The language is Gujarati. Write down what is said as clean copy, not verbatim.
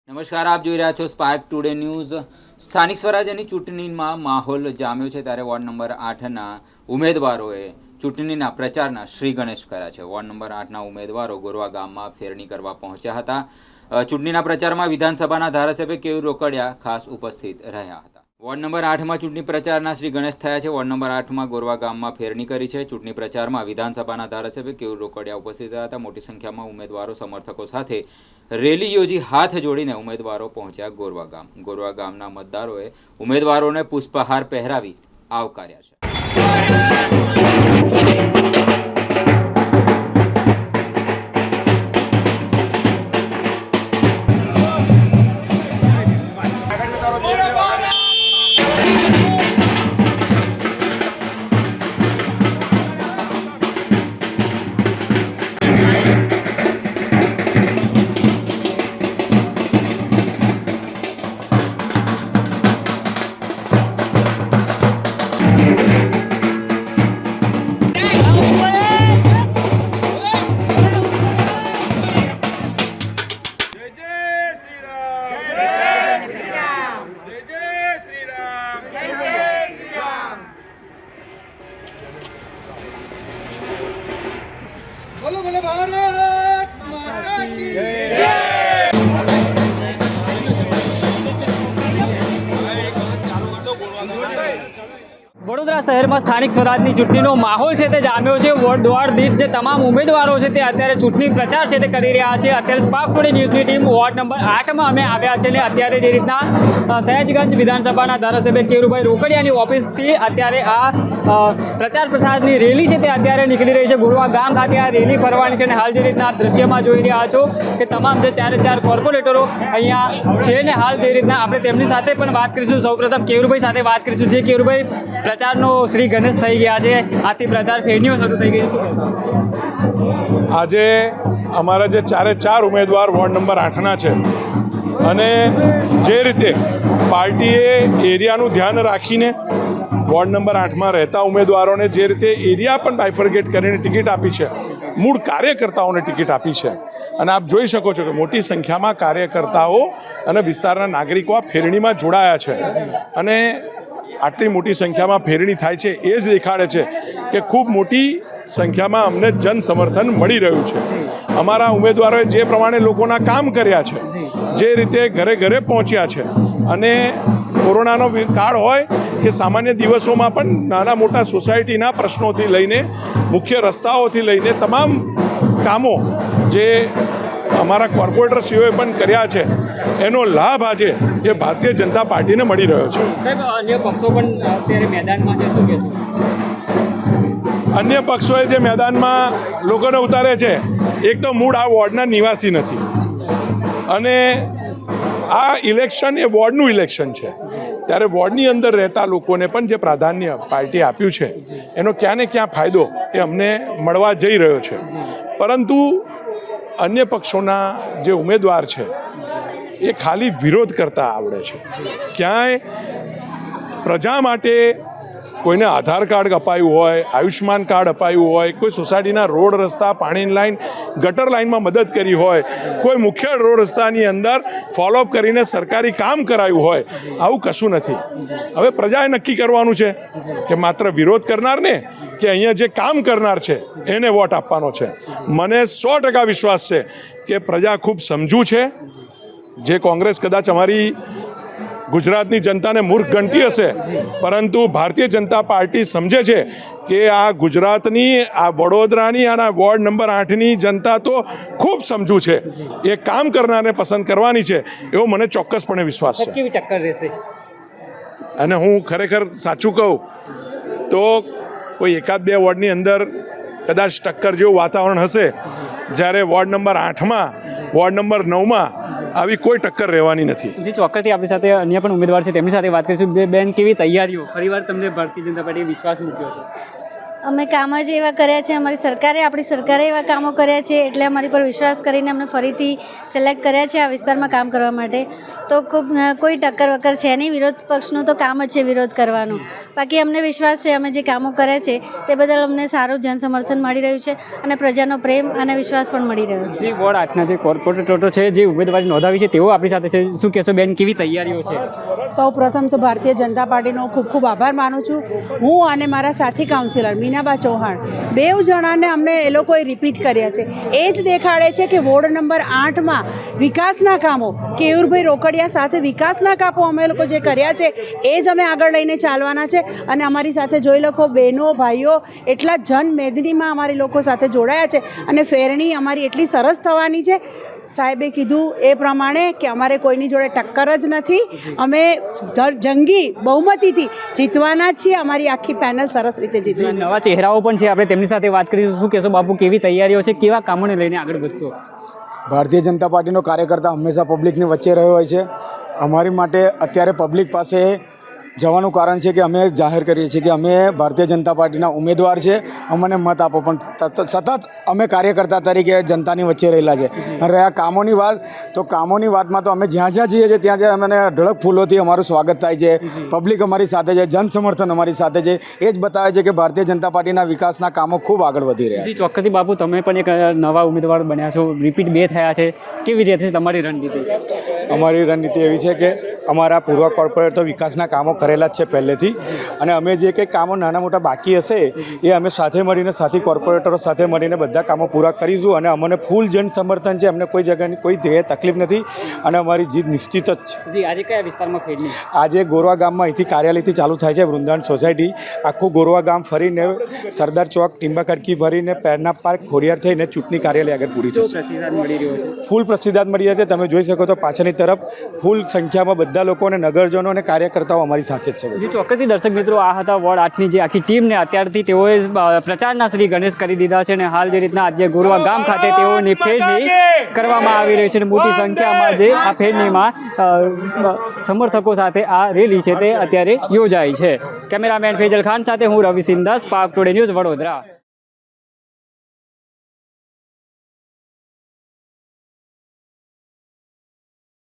નમસ્કાર, આપ જોઈ રહ્યા છો સ્પાર્ક ટુડે ન્યૂઝ। સ્થાનિક સ્વરાજ્યની ચૂંટણીમાં માહોલ જામ્યો છે ત્યારે વોર્ડ નંબર 8ના ઉમેદવારોએ ચૂંટણીના પ્રચારના શ્રી ગણેશ કર્યા છે। વોર્ડ નંબર 8ના ઉમેદવારો ગોરવા ગામમાં ફેરણી કરવા પહોંચ્યા હતા। ચૂંટણીના પ્રચારમાં વિધાનસભાના ધારાસભ્ય કેયુર રોકડિયા ખાસ ઉપસ્થિત રહ્યા હતા। વોર્ડ નંબર 8માં ચૂંટણી પ્રચારના શ્રી ગણેશ થયા છે। વોર્ડ નંબર 8માં ગોરવા ગામમાં ફેરણી કરી છે। ચૂંટણી પ્રચારમાં વિધાનસભાના ધારાસભ્ય કેયુર રોકડિયા ઉપસ્થિત રહ્યા હતા। મોટી સંખ્યામાં ઉમેદવારો સમર્થકો સાથે રેલી યોજી હાથ જોડીને ઉમેદવારો પહોંચ્યા ગોરવા ગામ। ગોરવા ગામના મતદારોએ ઉમેદવારોને પુષ્પહાર પહેરાવી આવકાર્યા છે। बोलो बोलो भारत माता की जय। વડોદરા શહેરમાં સ્થાનિક સ્વરાજની ચૂંટણીનો માહોલ છે તે જામ્યો છે। વોર્ડ દીઠ જે તમામ ઉમેદવારો છે તે અત્યારે ચૂંટણી પ્રચાર છે તે કરી રહ્યા છે। અત્યારે સ્પાર્ક ટુડે ન્યૂઝની ટીમ વોર્ડ નંબર 8માં અમે આવ્યા છે અને અત્યારે જે રીતના સયાજગંજ વિધાનસભાના ધારાસભ્ય કેયુરભાઈ રોકડિયાની ઓફિસથી અત્યારે આ પ્રચાર પ્રસારની રેલી છે તે અત્યારે નીકળી રહી છે। ગોરવા ગામ ખાતે આ રેલી ફરવાની છે અને હાલ જે રીતના દ્રશ્યમાં જોઈ રહ્યા છો કે તમામ જે ચારે ચાર કોર્પોરેટરો અહીંયા છે ને હાલ જે રીતના આપણે તેમની સાથે પણ વાત કરીશું। સૌપ્રથમ કેયુરભાઈ સાથે વાત કરીશું। જે કેયુરભાઈ પ્રચારનો શ્રી ગણેશ થઈ ગયા છે, આથી પ્રચાર ફેરણીઓ શરૂ થઈ ગઈ છે। આજે અમારા જે ચારે ચાર ઉમેદવાર વોર્ડ નંબર 8ના છે અને જે રીતે પાર્ટીએ એરિયાનું ધ્યાન રાખીને વોર્ડ નંબર 8માં રહેતા ઉમેદવારોને જે રીતે એરિયા પણ બાયફર્ગેટ કરીને ટિકિટ આપી છે, મૂળ કાર્યકર્તાઓને ટિકિટ આપી છે અને આપ જોઈ શકો છો કે મોટી સંખ્યામાં કાર્યકર્તાઓ અને વિસ્તારના નાગરિકો આ ફેરણીમાં જોડાયા છે અને આટલી મોટી સંખ્યામાં ફેરણી થાય છે એ જ દેખાડે છે કે ખૂબ મોટી સંખ્યામાં અમને જન સમર્થન મળી રહ્યું છે। અમારા ઉમેદવારોએ જે પ્રમાણે લોકોના કામ કર્યા છે, જે રીતે ઘરે ઘરે પહોંચ્યા છે અને કોરોનાનો કાળ હોય કે સામાન્ય દિવસોમાં પણ નાના મોટા સોસાયટીના પ્રશ્નોથી લઈને મુખ્ય રસ્તાઓથી લઈને તમામ કામો જે અમારા કોર્પોરેટરશ્રીઓએ પણ કર્યા છે એનો લાભ આજે એ ભારતીય જનતા પાર્ટીને મળી રહ્યો છે। સાહેબ, અન્ય પક્ષો પણ અત્યારે મેદાનમાં છે, શું કહે છે? અન્ય પક્ષોએ જે મેદાનમાં લોકોને ઉતારે છે, એક તો મૂળ આ વોર્ડના નિવાસી નથી અને આ ઇલેક્શન એ વોર્ડનું ઇલેક્શન છે, ત્યારે વોર્ડની અંદર રહેતા લોકોને પણ જે પ્રાધાન્ય પાર્ટી આપ્યું છે એનો ક્યાં ને ક્યાં ફાયદો એ અમને મળવા જઈ રહ્યો છે। પરંતુ અન્ય પક્ષોના જે ઉમેદવાર છે એ ખાલી વિરોધ કરતા આવડે છે। ક્યાંય પ્રજા માટે કોઈને આધાર કાર્ડ અપાયું હોય, આયુષ્માન કાર્ડ અપાયું હોય, કોઈ સોસાયટીના રોડ રસ્તા, પાણીની લાઈન, ગટર લાઈનમાં મદદ કરી હોય, કોઈ મુખ્ય રોડ રસ્તાની અંદર ફોલોઅપ કરીને સરકારી કામ કરાયું હોય, આવું કશું નથી। હવે પ્રજાએ નક્કી કરવાનું છે કે માત્ર વિરોધ કરનારને કે અહીંયા જે કામ કરનાર છે એને વોટ આપવાનો છે। મને 100% વિશ્વાસ છે કે પ્રજા ખૂબ સમજુ છે। જે કોંગ્રેસ કદાચ અમારી ગુજરાતની જનતાને મૂર્ખ ગણતી હશે, પરંતુ ભારતીય જનતા પાર્ટી સમજે છે કે આ ગુજરાતની, આ વડોદરાની અને વોર્ડ નંબર 8ની જનતા તો ખૂબ સમજુ છે, એ કામ કરનારને પસંદ કરવાની છે એવો મને ચોક્કસપણે વિશ્વાસ છે। કેવી ટક્કર રહેશે? અને હું ખરેખર સાચું કહું તો કોઈ એકાદ બે વોર્ડની અંદર કદાચ ટક્કર જેવું વાતાવરણ હશે, જ્યારે વોર્ડ નંબર 8માં, વોર્ડ નંબર 9માં આવી કોઈ ટક્કર રહેવાની નથી। જે ચોક્કસથી આપણી સાથે અન્ય પણ ઉમેદવાર છે તેમની સાથે વાત કરીશું। બેન, કેવી તૈયારીઓ? ફરીવાર તમને ભારતીય જનતા પાર્ટીએ વિશ્વાસ મૂક્યો છે? અમે કામ જ એવા કર્યા છે, આપણી સરકારે એવા કામો કર્યા છે એટલે અમારી પર વિશ્વાસ કરીને અમને ફરીથી સિલેક્ટ કર્યા છે આ વિસ્તારમાં કામ કરવા માટે. તો કોઈ ટક્કર વક્કર છે નહીં, વિરોધ પક્ષનું તો કામ જ છે વિરોધ કરવાનું. બાકી અમને વિશ્વાસ છે અમે જે કામો કર્યા છે તે બદલ અમને સારું જન સમર્થન મળી રહ્યું છે અને પ્રજાનો પ્રેમ અને વિશ્વાસ પણ મળી રહ્યો છે. જે વોર્ડ 8ના જે કોર્પોરેટરો છે જે ઉમેદવારી નોંધાવી છે તેઓ આપણી સાથે છે. શું કહેશો બેન, કેવી તૈયારીઓ છે? સૌ પ્રથમ તો ભારતીય જનતા પાર્ટીનો ખૂબ ખૂબ આભાર માનું છું. હું અને મારા સાથી કાઉન્સિલર મીનાબા ચૌહાણ બેઉ જણાને અમને એ લોકોએ રિપીટ કર્યા છે. એ જ દેખાડે છે કે વોર્ડ નંબર 8માં વિકાસના કામો, કેયુરભાઈ રોકડિયા સાથે વિકાસના કામો અમે લોકો જે કર્યા છે એ જ અમે આગળ લઈને ચાલવાના છે. અને અમારી સાથે જોઈ લોકો બહેનો ભાઈઓ એટલા જન મેદનીમાં અમારી લોકો સાથે જોડાયા છે અને ફેરણી અમારી એટલી સરસ થવાની છે. સાહેબે કીધું એ પ્રમાણે કે અમારે કોઈની જોડે ટક્કર જ નથી, અમે જંગી બહુમતીથી જીતવાના જ છીએ. અમારી આખી પેનલ સરસ રીતે જીતવાની. નવા ચહેરાઓ પણ છે, આપણે તેમની સાથે વાત કરીશું. શું કહેશો બાપુ, કેવી તૈયારીઓ છે, કેવા કામોને લઈને આગળ વધશો? ભારતીય જનતા પાર્ટીનો કાર્યકર્તા હંમેશા પબ્લિકની વચ્ચે રહ્યો હોય છે. અમારી માટે અત્યારે પબ્લિક પાસે જવાનું કારણ છે કે અમે જાહેર કરીએ છીએ કે અમે ભારતીય જનતા પાર્ટીના ઉમેદવાર છે, અમને મત આપો. પણ સતત અમે કાર્યકર્તા તરીકે જનતાની વચ્ચે રહેલા છે. અને રહ્યા કામોની વાત, તો કામોની વાતમાં તો અમે જ્યાં જ્યાં જઈએ છીએ ત્યાં જ્યાં અમને ઢળક ફૂલોથી અમારું સ્વાગત થાય છે. પબ્લિક અમારી સાથે છે, જન સમર્થન અમારી સાથે છે. એ જ બતાવે છે કે ભારતીય જનતા પાર્ટીના વિકાસના કામો ખૂબ આગળ વધી રહ્યા છે. જી ચોક્કસથી બાપુ, તમે પણ એક નવા ઉમેદવાર બન્યા છો, રિપીટ 2 થયા છે. કેવી રીતે તમારી રણનીતિ? અમારી રણનીતિ એવી છે કે અમારા પૂર્વ કોર્પોરેટર વિકાસના કામો કરેલા જ છે પહેલેથી, અને અમે જે કંઈ કામો નાના મોટા બાકી હશે એ અમે સાથે મળીને સાથી કોર્પોરેટરો સાથે મળીને બધા કામો પૂરા કરીશું. અને અમને ફૂલ જન સમર્થન છે, અમને કોઈ જગ્યાની કોઈ જગ્યાએ તકલીફ નથી અને અમારી જીત નિશ્ચિત જ છે. જી, આજે કયા વિસ્તારમાં ફેરવી? આજે ગોરવા ગામમાં અહીંથી કાર્યાલયથી ચાલુ થાય છે વૃંદાવન સોસાયટી, આખું ગોરવા ગામ ફરીને સરદાર ચોક, ટીંબાકડકી ફરીને પેરના પાર્ક, ખોડિયાર થઈને ચૂંટણી કાર્યાલય આગળ પૂરી થશે. પ્રતિસાદ મળી રહ્યો છે? ફૂલ પ્રતિસાદ મળી રહ્યા છે. તમે જોઈ શકો તો પાછળની તરફ ફૂલ સંખ્યામાં બધા લોકો અને નગરજનો અને કાર્યકર્તાઓ અમારી સાથે જ છે. જી ચોક્કસથી દર્શક મિત્રો, આ હતા વોર્ડ 8ની જે આખી ટીમને અત્યારથી તેઓએ પ્રચારના શ્રી ગણેશ કરી દીધા છે. અને હાલ જે રીતના આજે ગોરવા ગામ ખાતે તેઓની ફેરણી કરવામાં આવી રહી છે અને મોટી સંખ્યામાં જે આ ફેરણીમાં સમર્થકો સાથે આ રેલી છે તે અત્યારે યોજાઈ છે. કેમેરામેન ફેજલ ખાન સાથે હું Ravi Sindha, spark today news, Vadodara.